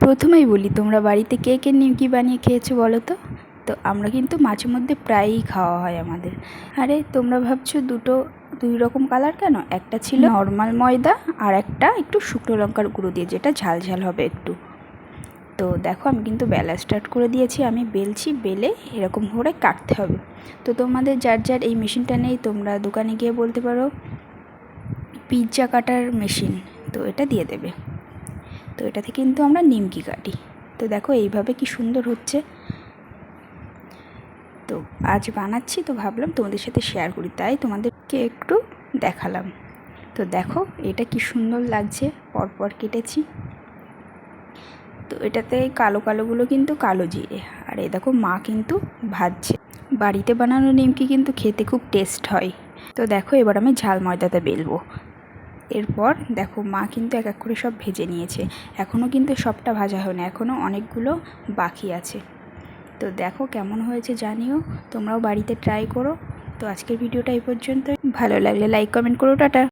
প্রথমেই বলি, তোমরা বাড়িতে কে কে নিমকি বানিয়ে খেয়েছো বলো তো? তো আমরা কিন্তু মাঝে মধ্যে প্রায়ই খাওয়া হয় আমাদের। আরে তোমরা ভাবছো দুই রকম কালার কেন? একটা ছিল নর্মাল ময়দা আর একটা একটু শুকনো লঙ্কার গুঁড়ো দিয়ে, যেটা ঝাল ঝাল হবে একটু। তো দেখো আমি কিন্তু বেলা স্টার্ট করে দিয়েছি, আমি বেলছি, বেলে এরকম করে কাটতে হবে। তো তোমাদের যার যার এই মেশিনটা নেই, তোমরা দোকানে গিয়ে বলতে পারো পিৎজা কাটার মেশিন, তো এটা দিয়ে দেবে। তো এটাতে কিন্তু আমরা নিমকি কাটি। তো দেখো এইভাবে কি সুন্দর হচ্ছে। তো আজ বানাচ্ছি, তো ভাবলাম তোমাদের সাথে শেয়ার করি, তাই তোমাদেরকে একটু দেখালাম। তো দেখো এটা কি সুন্দর লাগছে, পরপর কেটেছি। তো এটাতে কালো কালোগুলো কিন্তু কালো জিরে, আর এই দেখো মা কিন্তু ভাজছে। বাড়িতে বানানো নিমকি কিন্তু খেতে খুব টেস্ট হয়। তো দেখো এবার আমি ঝাল ময়দাতে বেলবো। এরপর দেখো মা কিন্তু এক এক করে সব ভেজে নিয়েছে, এখনও কিন্তু সবটা ভাজা হয় না, এখনও অনেকগুলো বাকি আছে। তো দেখো কেমন হয়েছে জানিও, তোমরাও বাড়িতে ট্রাই করো। তো আজকের ভিডিওটা এই পর্যন্তই, ভালো লাগলে লাইক কমেন্ট করো, টাটা।